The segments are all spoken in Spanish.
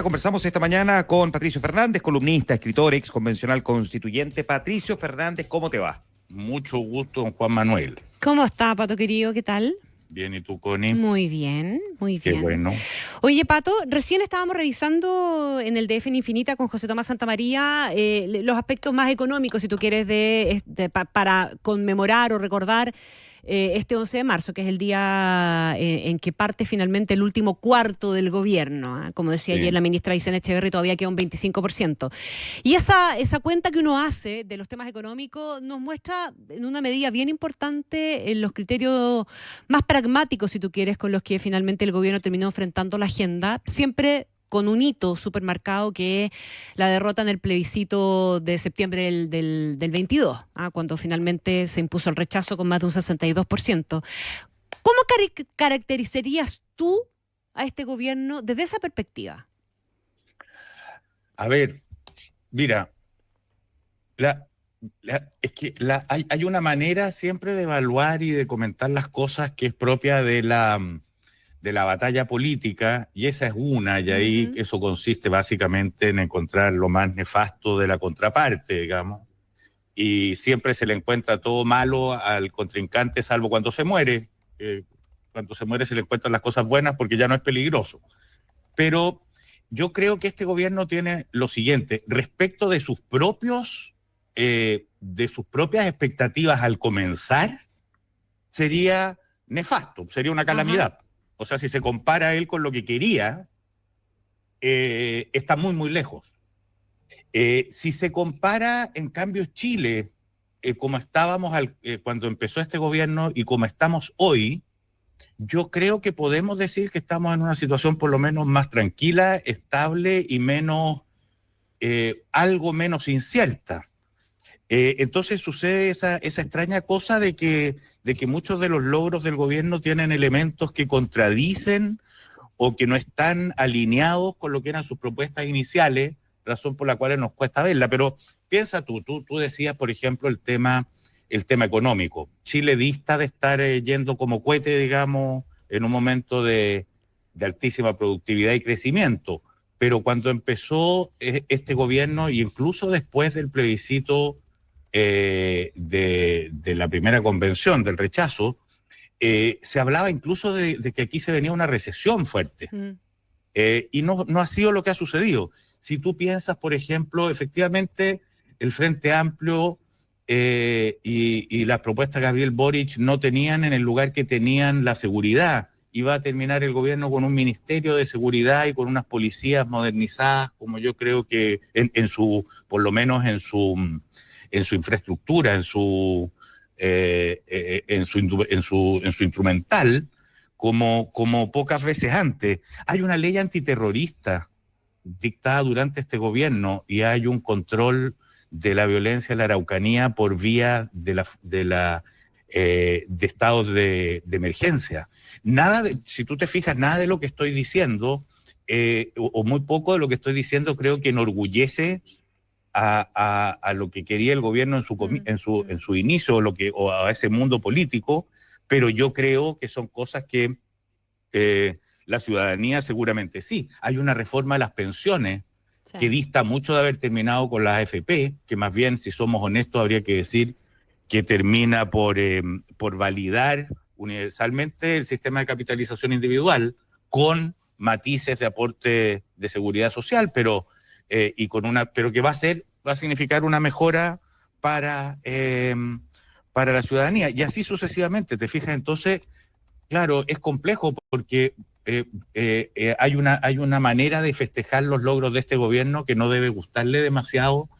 Conversamos esta mañana con Patricio Fernández, columnista, escritor, ex convencional constituyente. Patricio Fernández, ¿cómo te va? Mucho gusto, don Juan Manuel. ¿Cómo está, Pato querido? ¿Qué tal? Bien, ¿y tú, Connie? Muy bien, muy Qué bien. bueno. Oye, Pato, recién estábamos revisando en el DF en Infinita con José Tomás Santamaría los aspectos más económicos, si tú quieres, para conmemorar o recordar este 11 de marzo, que es el día en que parte finalmente el último cuarto del gobierno. Como decía ayer la ministra Aysén Echeverri, todavía queda un 25%. Y esa cuenta que uno hace de los temas económicos nos muestra en una medida bien importante los criterios más pragmáticos, si tú quieres, con los que finalmente el gobierno terminó enfrentando la agenda, siempre con un hito supermercado que es la derrota en el plebiscito de septiembre del 22, cuando finalmente se impuso el rechazo con más de un 62%. ¿Cómo caracterizarías tú a este gobierno desde esa perspectiva? A ver, mira, es que hay una manera siempre de evaluar y de comentar las cosas que es propia de la batalla política, y esa es una, y ahí eso consiste básicamente en encontrar lo más nefasto de la contraparte, digamos, y siempre se le encuentra todo malo al contrincante, salvo cuando se muere. Cuando se muere se le encuentran las cosas buenas porque ya no es peligroso. Pero yo creo que este gobierno tiene lo siguiente, respecto de sus propias expectativas al comenzar, sería nefasto, sería una calamidad. O sea, si se compara él con lo que quería, está muy, muy lejos. Si se compara, en cambio, Chile, como estábamos cuando empezó este gobierno y como estamos hoy, yo creo que podemos decir que estamos en una situación por lo menos más tranquila, estable y algo menos incierta. Entonces sucede esa extraña cosa de que muchos de los logros del gobierno tienen elementos que contradicen o que no están alineados con lo que eran sus propuestas iniciales, razón por la cual nos cuesta verla. Pero piensa tú decías, por ejemplo, el tema económico. Chile dista de estar yendo como cohete, digamos, en un momento de altísima productividad y crecimiento. Pero cuando empezó este gobierno, y incluso después del plebiscito de la primera convención del rechazo, se hablaba incluso de que aquí se venía una recesión fuerte. Y no ha sido lo que ha sucedido. Si tú piensas, por ejemplo, efectivamente, el Frente Amplio y las propuestas de Gabriel Boric no tenían en el lugar que tenían la seguridad. Iba a terminar el gobierno con un ministerio de seguridad y con unas policías modernizadas, como yo creo que por lo menos en su infraestructura, en su instrumental, como pocas veces antes. Hay una ley antiterrorista dictada durante este gobierno y hay un control de la violencia en la Araucanía por vía de estados de emergencia. Si tú te fijas, nada de lo que estoy diciendo, o muy poco de lo que estoy diciendo, creo que enorgullece a lo que quería el gobierno en su inicio, o a ese mundo político, pero yo creo que son cosas que la ciudadanía seguramente sí. Hay una reforma de las pensiones que dista mucho de haber terminado con las AFP, que más bien, si somos honestos, habría que decir que termina por validar universalmente el sistema de capitalización individual con matices de aporte de seguridad social, pero que va a significar una mejora para la ciudadanía, y así sucesivamente. Te fijas, entonces, claro, es complejo porque hay una manera de festejar los logros de este gobierno que no debe gustarle demasiado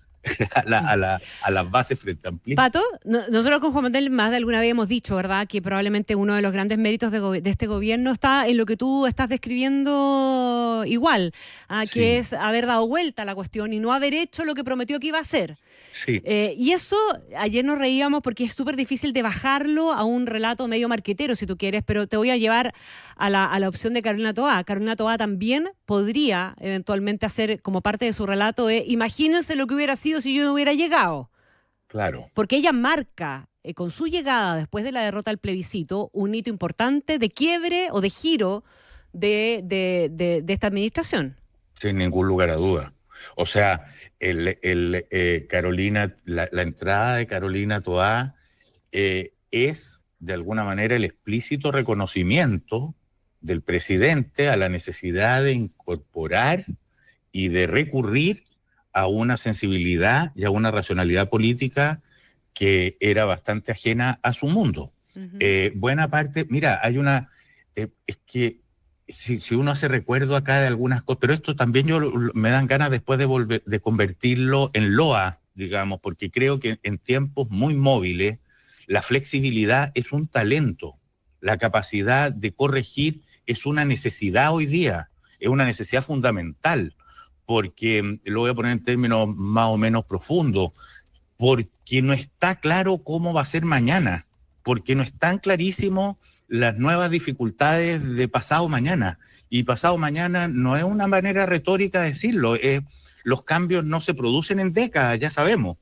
a las bases frente amplistas. Pato, nosotros con Juan Manuel más de alguna vez hemos dicho, ¿verdad?, que probablemente uno de los grandes méritos de este gobierno está en lo que tú estás describiendo igual, que es haber dado vuelta a la cuestión y no haber hecho lo que prometió que iba a hacer. Sí. Y eso, ayer nos reíamos porque es súper difícil de bajarlo a un relato medio marquetero, si tú quieres, pero te voy a llevar a la opción de Carolina Toá. Carolina Toá también podría eventualmente hacer como parte de su relato imagínense lo que hubiera sido si yo no hubiera llegado. Claro. Porque ella marca con su llegada después de la derrota del plebiscito un hito importante de quiebre o de giro de esta administración. Sin ningún lugar a duda. O sea, Carolina, la entrada de Carolina Toá es de alguna manera el explícito reconocimiento del presidente a la necesidad de incorporar y de recurrir a una sensibilidad y a una racionalidad política que era bastante ajena a su mundo. Buena parte, mira, hay una, es que si uno hace recuerdo acá de algunas cosas, pero esto también me dan ganas después de convertirlo en loa, digamos, porque creo que en tiempos muy móviles la flexibilidad es un talento, la capacidad de corregir es una necesidad hoy día, es una necesidad fundamental, porque lo voy a poner en términos más o menos profundos, porque no está claro cómo va a ser mañana, porque no están clarísimos las nuevas dificultades de pasado mañana. Y pasado mañana no es una manera retórica de decirlo, los cambios no se producen en décadas, ya sabemos,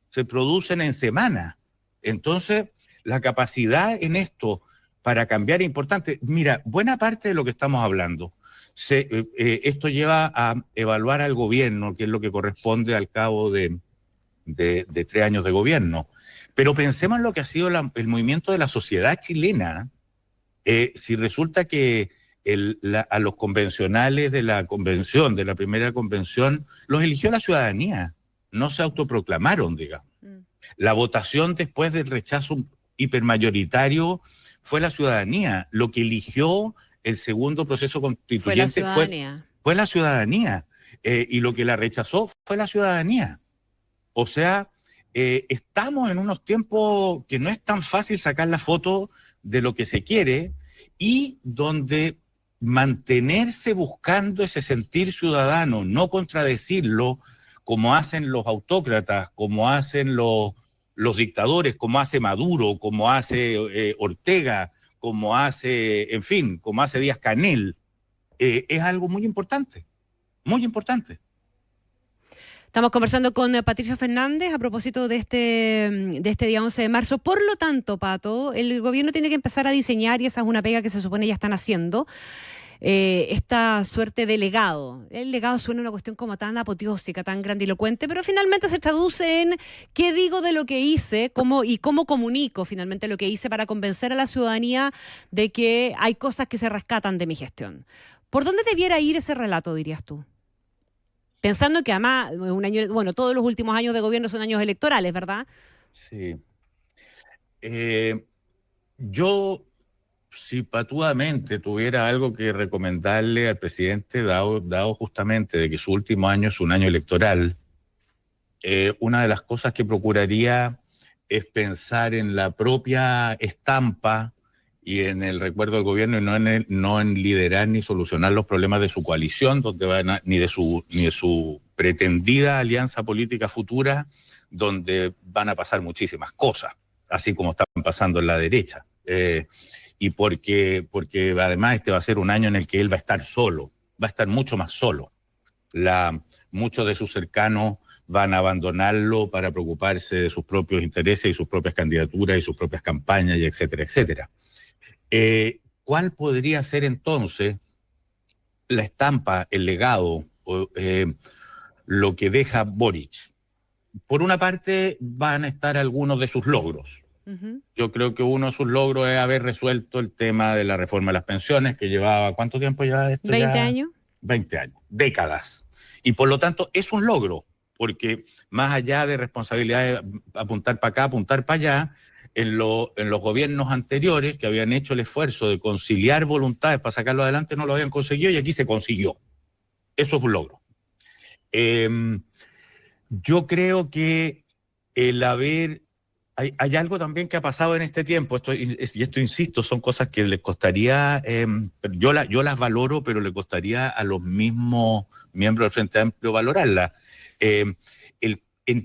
se producen en semanas. Entonces, la capacidad en esto para cambiar es importante. Mira, buena parte de lo que estamos hablando, esto lleva a evaluar al gobierno, que es lo que corresponde al cabo de 3 años de gobierno. Pero pensemos en lo que ha sido el movimiento de la sociedad chilena. Si resulta que a los convencionales de la convención, de la primera convención, los eligió la ciudadanía, no se autoproclamaron, digamos. La votación después del rechazo hipermayoritario fue la ciudadanía. Lo que eligió el segundo proceso constituyente fue la ciudadanía. Y lo que la rechazó fue la ciudadanía. O sea, estamos en unos tiempos que no es tan fácil sacar la foto de lo que se quiere y donde mantenerse buscando ese sentir ciudadano, no contradecirlo como hacen los autócratas, como hacen los dictadores, como hace Maduro, como hace Ortega, como hace, en fin, como hace Díaz-Canel, es algo muy importante, muy importante. Estamos conversando con Patricio Fernández a propósito de este día 11 de marzo. Por lo tanto, Pato, el gobierno tiene que empezar a diseñar, y esa es una pega que se supone ya están haciendo, esta suerte de legado. El legado suena una cuestión como tan apoteósica, tan grandilocuente, pero finalmente se traduce en qué digo de lo que hice, cómo comunico finalmente lo que hice para convencer a la ciudadanía de que hay cosas que se rescatan de mi gestión. ¿Por dónde debiera ir ese relato, dirías tú? Pensando que además todos los últimos años de gobierno son años electorales, ¿verdad? Sí. Yo, si patuadamente tuviera algo que recomendarle al presidente, dado justamente de que su último año es un año electoral, una de las cosas que procuraría es pensar en la propia estampa y en el recuerdo del gobierno, y no en liderar ni solucionar los problemas de su coalición, ni de su pretendida alianza política futura, donde van a pasar muchísimas cosas, así como están pasando en la derecha. Y porque además este va a ser un año en el que él va a estar solo, va a estar mucho más solo. Muchos de sus cercanos van a abandonarlo para preocuparse de sus propios intereses y sus propias candidaturas y sus propias campañas, y etcétera, etcétera. ¿Cuál podría ser entonces la estampa, el legado, lo que deja Boric? Por una parte van a estar algunos de sus logros. Yo creo que uno de sus logros es haber resuelto el tema de la reforma de las pensiones, que llevaba, ¿cuánto tiempo lleva esto? 20 años. 20 años, décadas. Y por lo tanto es un logro, porque más allá de responsabilidad de apuntar para acá, apuntar para allá, en los gobiernos anteriores que habían hecho el esfuerzo de conciliar voluntades para sacarlo adelante no lo habían conseguido, y aquí se consiguió. Eso es un logro. Yo creo que hay algo también que ha pasado en este tiempo, y esto insisto, son cosas que les costaría, yo las valoro, pero le costaría a los mismos miembros del Frente Amplio valorarlas. En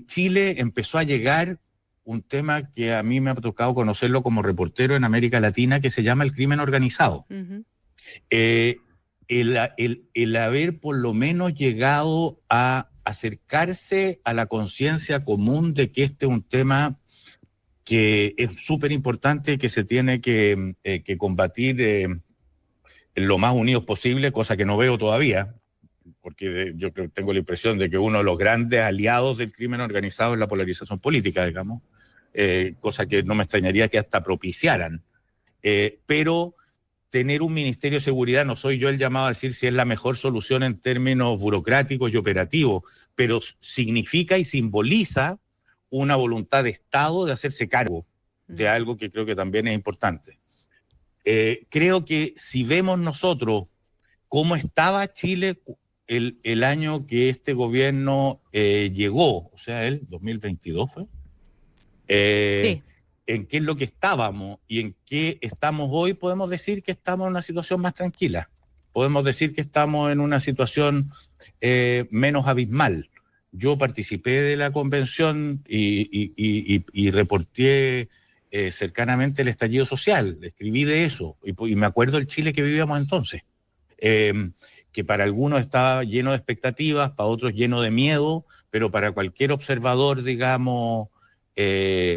Chile empezó a llegar un tema que a mí me ha tocado conocerlo como reportero en América Latina, que se llama el crimen organizado. El haber por lo menos llegado a acercarse a la conciencia común de que este es un tema que es súper importante, que se tiene que combatir lo más unidos posible, cosa que no veo todavía, porque yo tengo la impresión de que uno de los grandes aliados del crimen organizado es la polarización política, digamos, cosa que no me extrañaría que hasta propiciaran. Pero tener un Ministerio de Seguridad, no soy yo el llamado a decir si es la mejor solución en términos burocráticos y operativos, pero significa y simboliza una voluntad de Estado de hacerse cargo de algo que creo que también es importante. Creo que si vemos nosotros cómo estaba Chile el año que este gobierno llegó, o sea, el 2022 fue, Sí. en qué es lo que estábamos y en qué estamos hoy, podemos decir que estamos en una situación más tranquila. Podemos decir que estamos en una situación menos abismal. Yo participé de la convención y reporté cercanamente el estallido social. Escribí de eso y me acuerdo del Chile que vivíamos entonces. Que para algunos estaba lleno de expectativas, para otros lleno de miedo, pero para cualquier observador, digamos,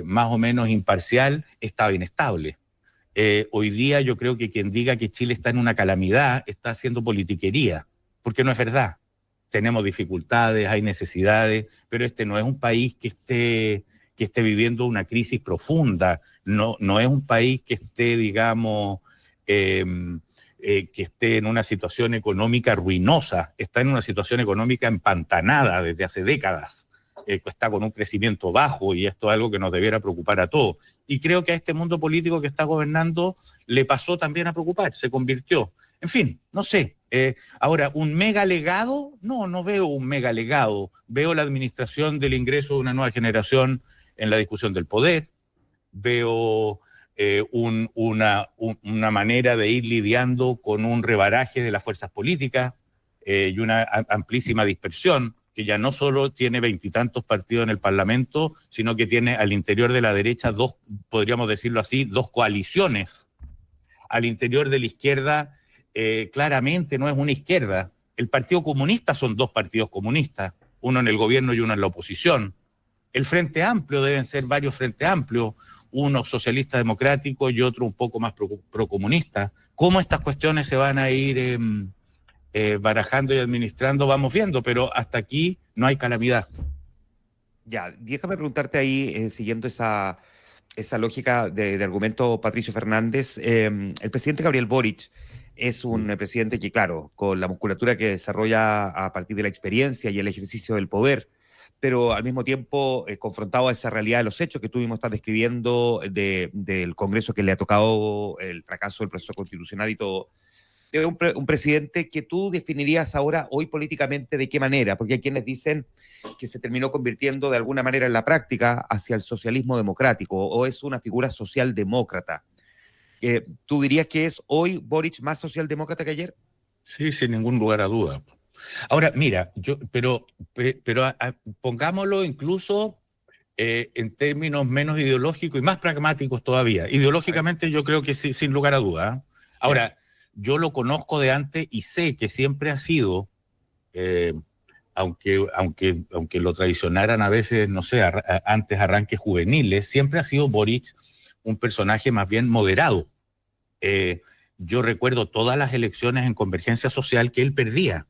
más o menos imparcial, estaba inestable. Hoy día yo creo que quien diga que Chile está en una calamidad está haciendo politiquería, porque no es verdad. Tenemos dificultades, hay necesidades, pero este no es un país que esté viviendo una crisis profunda, no es un país que esté, digamos, que esté en una situación económica ruinosa, está en una situación económica empantanada desde hace décadas. Está con un crecimiento bajo y esto es algo que nos debiera preocupar a todos. Y creo que a este mundo político que está gobernando le pasó también a preocupar, se convirtió. En fin, no sé. Ahora, ¿un mega legado? No veo un mega legado. Veo la administración del ingreso de una nueva generación en la discusión del poder. Veo una manera de ir lidiando con un rebaraje de las fuerzas políticas y una amplísima dispersión, que ya no solo tiene 20 y tantos partidos en el Parlamento, sino que tiene al interior de la derecha dos, podríamos decirlo así, dos coaliciones. Al interior de la izquierda, claramente no es una izquierda. El Partido Comunista son dos partidos comunistas, uno en el gobierno y uno en la oposición. El Frente Amplio deben ser varios Frente Amplios, uno socialista democrático y otro un poco más procomunista. ¿Cómo estas cuestiones se van a ir barajando y administrando? Vamos viendo, pero hasta aquí no hay calamidad. Ya, déjame preguntarte ahí, siguiendo esa lógica de argumento Patricio Fernández, el presidente Gabriel Boric es un presidente que, claro, con la musculatura que desarrolla a partir de la experiencia y el ejercicio del poder, pero al mismo tiempo confrontado a esa realidad de los hechos que tú mismo estás describiendo del Congreso, que le ha tocado el fracaso del proceso constitucional y todo. Es un presidente que tú definirías ahora, hoy políticamente, ¿de qué manera? Porque hay quienes dicen que se terminó convirtiendo de alguna manera en la práctica hacia el socialismo democrático, o es una figura socialdemócrata. ¿Tú dirías que es hoy Boric más socialdemócrata que ayer? Sí, sin ningún lugar a duda. Ahora, mira, pero pongámoslo incluso en términos menos ideológicos y más pragmáticos todavía. Ideológicamente yo creo que sí, sin lugar a duda. Ahora, yo lo conozco de antes y sé que siempre ha sido, aunque lo traicionaran a veces, no sé, antes arranques juveniles, siempre ha sido Boric un personaje más bien moderado. Yo recuerdo todas las elecciones en Convergencia Social que él perdía.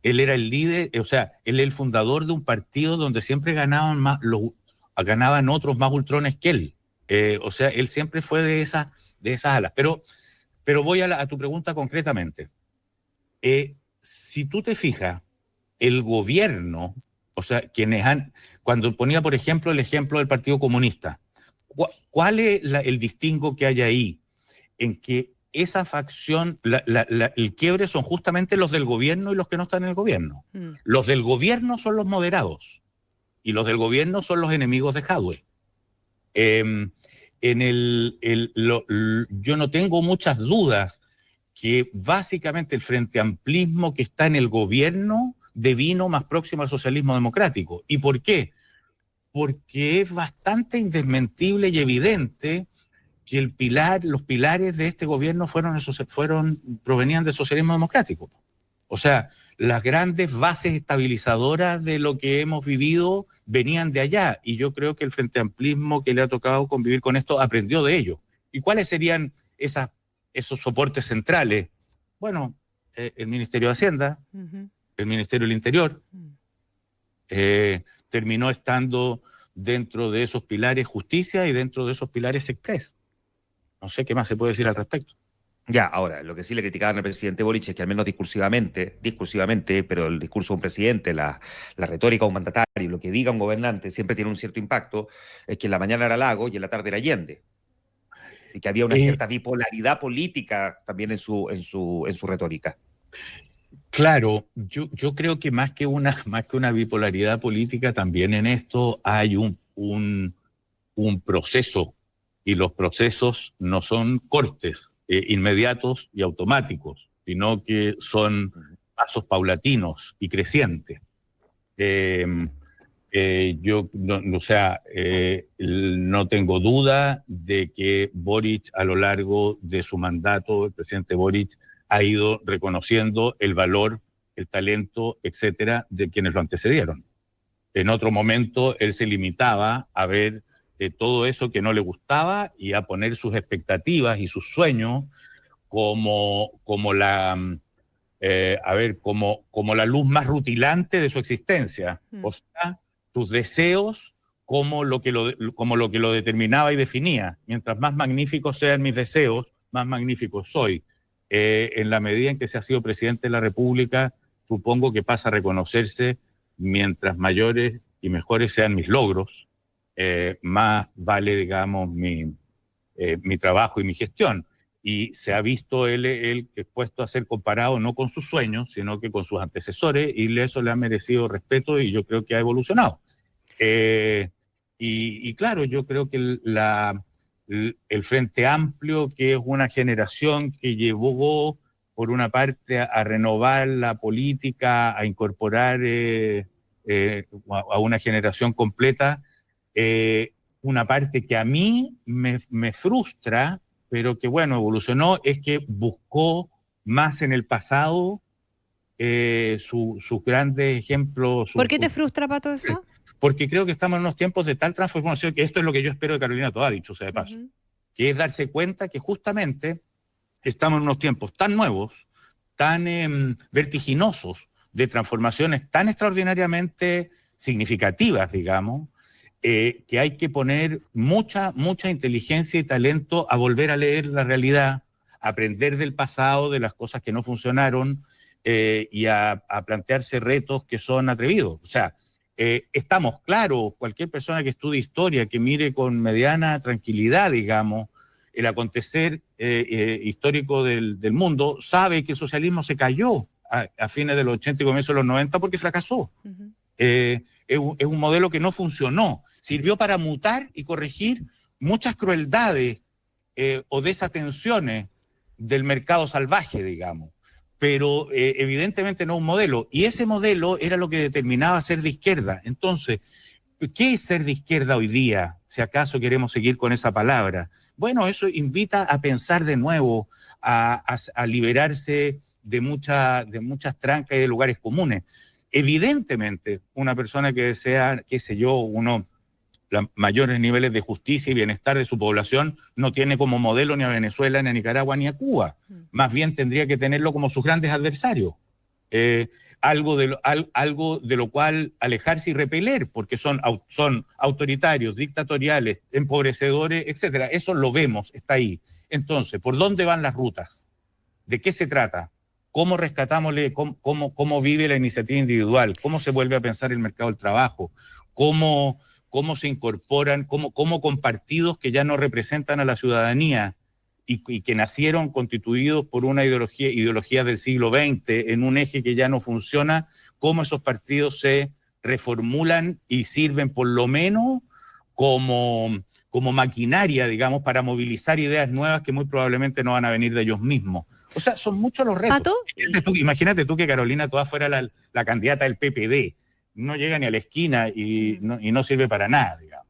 Él era el líder, o sea, él es el fundador de un partido donde siempre ganaban otros más ultrones que él. O sea, él siempre fue de esas alas. Pero voy a tu pregunta concretamente. Si tú te fijas, el gobierno, o sea, cuando ponía, por ejemplo, el ejemplo del Partido Comunista, ¿cuál es el distingo que hay ahí? En que esa facción, el quiebre son justamente los del gobierno y los que no están en el gobierno. Los del gobierno son los moderados y los del gobierno son los enemigos de Jadwe. Yo no tengo muchas dudas que básicamente el frente amplismo que está en el gobierno devino más próximo al socialismo democrático. ¿Y por qué? Porque es bastante indesmentible y evidente que los pilares de este gobierno provenían del socialismo democrático. O sea, las grandes bases estabilizadoras de lo que hemos vivido venían de allá, y yo creo que el frente amplismo que le ha tocado convivir con esto aprendió de ello. ¿Y cuáles serían esos soportes centrales? Bueno, el Ministerio de Hacienda, el Ministerio del Interior. Terminó estando dentro de esos pilares justicia y dentro de esos pilares express. No sé qué más se puede decir al respecto. Ya, ahora, lo que sí le criticaban al presidente Boric es que al menos discursivamente, pero el discurso de un presidente, la retórica de un mandatario, lo que diga un gobernante siempre tiene un cierto impacto, es que en la mañana era Lago y en la tarde era Allende. Y que había una cierta bipolaridad política también en su retórica. Claro, yo creo que más que una bipolaridad política, también en esto hay un proceso, y los procesos no son cortes inmediatos y automáticos, sino que son pasos paulatinos y crecientes. No tengo duda de que Boric, a lo largo de su mandato, el presidente Boric ha ido reconociendo el valor, el talento, etcétera, de quienes lo antecedieron. En otro momento, él se limitaba a ver todo eso que no le gustaba y a poner sus expectativas y sus sueños como la luz más rutilante de su existencia. O sea, sus deseos como lo que lo determinaba y definía. Mientras más magníficos sean mis deseos, más magnífico soy. En la medida en que se ha sido presidente de la República, supongo que pasa a reconocerse, mientras mayores y mejores sean mis logros, más vale, digamos, mi trabajo y mi gestión. Y se ha visto él expuesto a ser comparado no con sus sueños, sino que con sus antecesores, y eso le ha merecido respeto y yo creo que ha evolucionado. Y claro, yo creo que el Frente Amplio, que es una generación que llevó, por una parte, a renovar la política, a incorporar a una generación completa, una parte que a mí me frustra, pero que bueno, evolucionó, es que buscó más en el pasado sus grandes ejemplos. ¿Por qué te frustra, Pato, eso? Porque creo que estamos en unos tiempos de tal transformación, que esto es lo que yo espero de Carolina Toá, dicho sea de paso, que es darse cuenta que justamente estamos en unos tiempos tan nuevos, tan vertiginosos, de transformaciones tan extraordinariamente significativas, digamos, que hay que poner mucha inteligencia y talento a volver a leer la realidad, a aprender del pasado, de las cosas que no funcionaron, y a plantearse retos que son atrevidos. O sea, estamos claros, cualquier persona que estudie historia, que mire con mediana tranquilidad, digamos, el acontecer histórico del mundo, sabe que el socialismo se cayó a fines de los 80 y comienzos de los 90 porque fracasó. Es un modelo que no funcionó. Sirvió para mutar y corregir muchas crueldades o desatenciones del mercado salvaje, digamos. Pero evidentemente no un modelo. Y ese modelo era lo que determinaba ser de izquierda. Entonces, ¿qué es ser de izquierda hoy día? Si acaso queremos seguir con esa palabra. Bueno, eso invita a pensar de nuevo, a liberarse de muchas trancas y de lugares comunes. Evidentemente, una persona que desea, qué sé yo, los mayores niveles de justicia y bienestar de su población, no tiene como modelo ni a Venezuela, ni a Nicaragua, ni a Cuba. Más bien tendría que tenerlo como sus grandes adversarios. Algo de lo cual alejarse y repeler, porque son autoritarios, dictatoriales, empobrecedores, etcétera. Eso lo vemos, está ahí. Entonces, ¿por dónde van las rutas? ¿De qué se trata? ¿Cómo rescatamos, cómo vive la iniciativa individual? ¿Cómo se vuelve a pensar el mercado del trabajo? ¿Cómo se incorporan, cómo con partidos que ya no representan a la ciudadanía y que nacieron constituidos por una ideología del siglo XX en un eje que ya no funciona, cómo esos partidos se reformulan y sirven por lo menos como maquinaria, digamos, para movilizar ideas nuevas que muy probablemente no van a venir de ellos mismos. O sea, son muchos los retos. ¿Pato? Imagínate tú que Carolina Toá fuera la candidata del PPD. No llega ni a la esquina y no sirve para nada, digamos.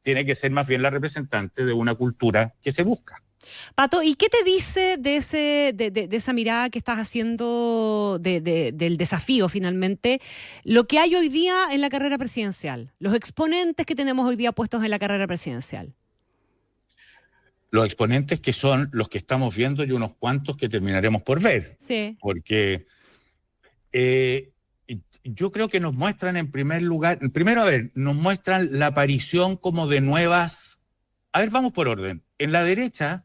Tiene que ser más bien la representante de una cultura que se busca. Pato, ¿y qué te dice de esa mirada que estás haciendo del desafío finalmente, lo que hay hoy día en la carrera presidencial, los exponentes que tenemos hoy día puestos en la carrera presidencial? Los exponentes que son los que estamos viendo y unos cuantos que terminaremos por ver. Sí. Porque Yo creo que nos muestran en primer lugar, primero, a ver, nos muestran la aparición como de nuevas. A ver, vamos por orden. En la derecha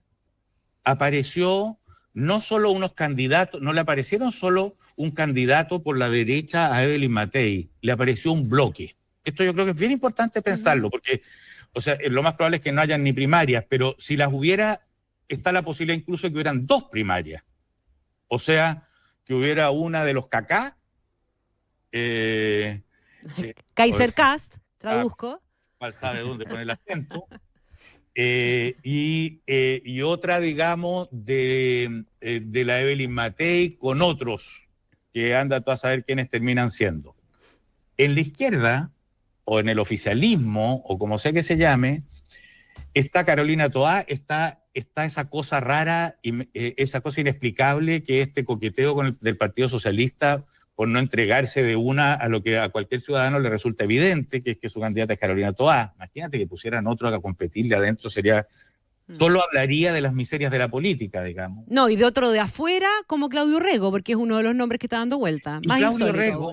apareció no solo unos candidatos, no le aparecieron solo un candidato por la derecha a Evelyn Matei, le apareció un bloque. Esto yo creo que es bien importante pensarlo, porque, o sea, lo más probable es que no hayan ni primarias, pero si las hubiera, está la posibilidad incluso de que hubieran 2 primarias. O sea, que hubiera una de los cacá. Kaiser Cast, traduzco. ¿Cuál sabe dónde poner el acento? Y otra, digamos, de la Evelyn Matei con otros, que anda tú a saber quiénes terminan siendo. En la izquierda, o en el oficialismo, o como sea que se llame, está Carolina Toá, está esa cosa rara, esa cosa inexplicable que este coqueteo del Partido Socialista por no entregarse de una a lo que a cualquier ciudadano le resulta evidente, que es que su candidata es Carolina Toá. Imagínate que pusieran otro a competirle adentro, solo hablaría de las miserias de la política, digamos. No, y de otro de afuera, como Claudio Rego, porque es uno de los nombres que está dando vuelta. Más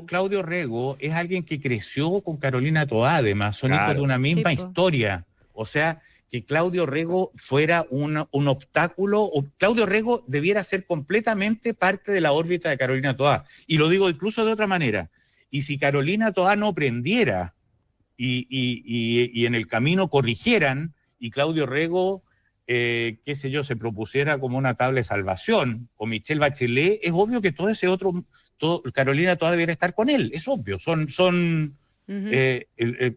Claudio Rego es alguien que creció con Carolina Toá, además, son hijos de una misma historia. O sea, que Claudio Rego fuera un obstáculo, o Claudio Rego debiera ser completamente parte de la órbita de Carolina Toá. Y lo digo incluso de otra manera. Y si Carolina Toá no prendiera y en el camino corrigieran, y Claudio Rego, qué sé yo, se propusiera como una tabla de salvación, o Michelle Bachelet, es obvio que Carolina Toá debiera estar con él, es obvio,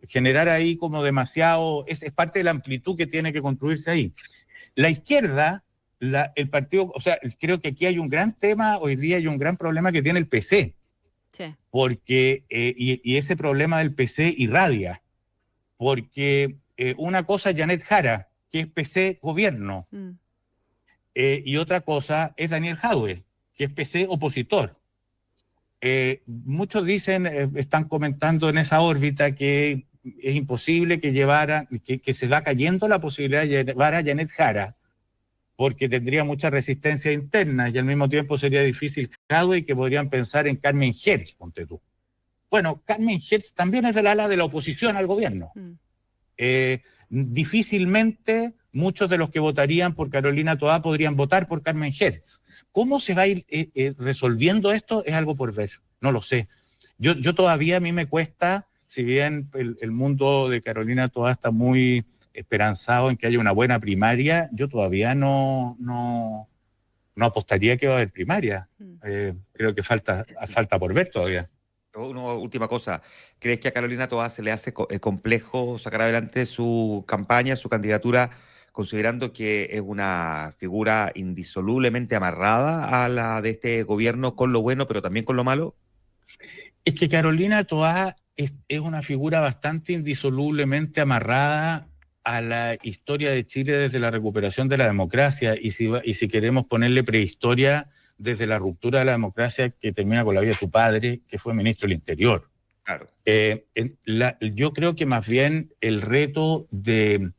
generar ahí como demasiado, es parte de la amplitud que tiene que construirse ahí. La izquierda, el partido, o sea, creo que aquí hay un gran tema, hoy día hay un gran problema que tiene el PC, porque, y ese problema del PC irradia, porque una cosa es Janet Jara, que es PC gobierno, y otra cosa es Daniel Jadwe, que es PC opositor. Muchos dicen, están comentando en esa órbita que es imposible que se va cayendo la posibilidad de llevar a Janet Jara, porque tendría mucha resistencia interna y al mismo tiempo sería difícil Jadwe, y que podrían pensar en Carmen Hertz, ponte tú. Bueno, Carmen Hertz también es del ala de la oposición al gobierno. Difícilmente muchos de los que votarían por Carolina Toá podrían votar por Carmen Hertz. ¿Cómo se va a ir resolviendo esto? Es algo por ver, no lo sé. Yo todavía, a mí me cuesta, si bien el mundo de Carolina Toá está muy esperanzado en que haya una buena primaria, yo todavía no apostaría que va a haber primaria. Creo que falta por ver todavía. Una última cosa, ¿crees que a Carolina Toá se le hace complejo sacar adelante su campaña, su candidatura, considerando que es una figura indisolublemente amarrada a la de este gobierno, con lo bueno pero también con lo malo? Es que Carolina Toá es una figura bastante indisolublemente amarrada a la historia de Chile desde la recuperación de la democracia, y si queremos ponerle prehistoria, desde la ruptura de la democracia que termina con la vida de su padre, que fue ministro del Interior. Claro. Yo creo que más bien el reto de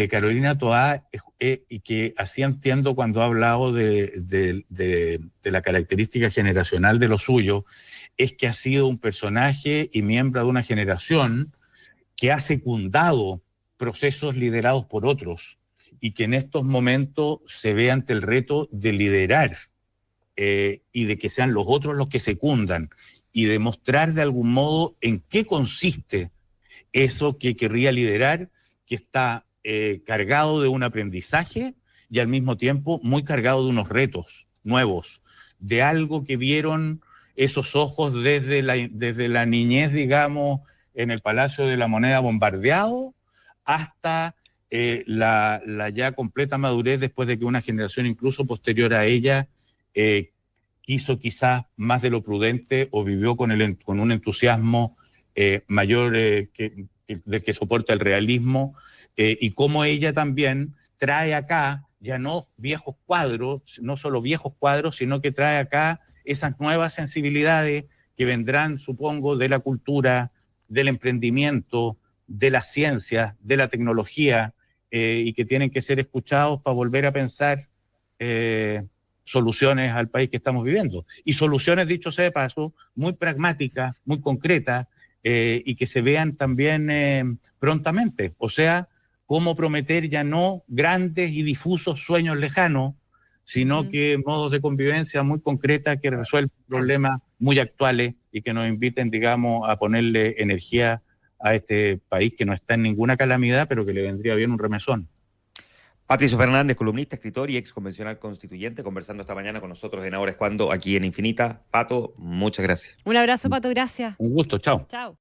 Carolina Toá, y que así entiendo cuando ha hablado de la característica generacional de lo suyo, es que ha sido un personaje y miembro de una generación que ha secundado procesos liderados por otros, y que en estos momentos se ve ante el reto de liderar, y de que sean los otros los que secundan, y demostrar de algún modo en qué consiste eso que querría liderar, que está cargado de un aprendizaje y al mismo tiempo muy cargado de unos retos nuevos, de algo que vieron esos ojos desde la niñez, digamos, en el Palacio de la Moneda bombardeado, hasta la ya completa madurez después de que una generación incluso posterior a ella quiso quizás más de lo prudente, o vivió con un entusiasmo mayor que soporta el realismo, y cómo ella también trae acá ya no viejos cuadros, no solo viejos cuadros, sino que trae acá esas nuevas sensibilidades que vendrán, supongo, de la cultura, del emprendimiento, de las ciencias, de la tecnología, y que tienen que ser escuchados para volver a pensar soluciones al país que estamos viviendo. Y soluciones, dicho sea de paso, muy pragmáticas, muy concretas, y que se vean también prontamente. O sea, cómo prometer ya no grandes y difusos sueños lejanos, sino que modos de convivencia muy concretas que resuelven problemas muy actuales y que nos inviten, digamos, a ponerle energía a este país que no está en ninguna calamidad, pero que le vendría bien un remesón. Patricio Fernández, columnista, escritor y ex convencional constituyente, conversando esta mañana con nosotros en Ahora es Cuando, aquí en Infinita. Pato, muchas gracias. Un abrazo, Pato, gracias. Un gusto, chao. Chao.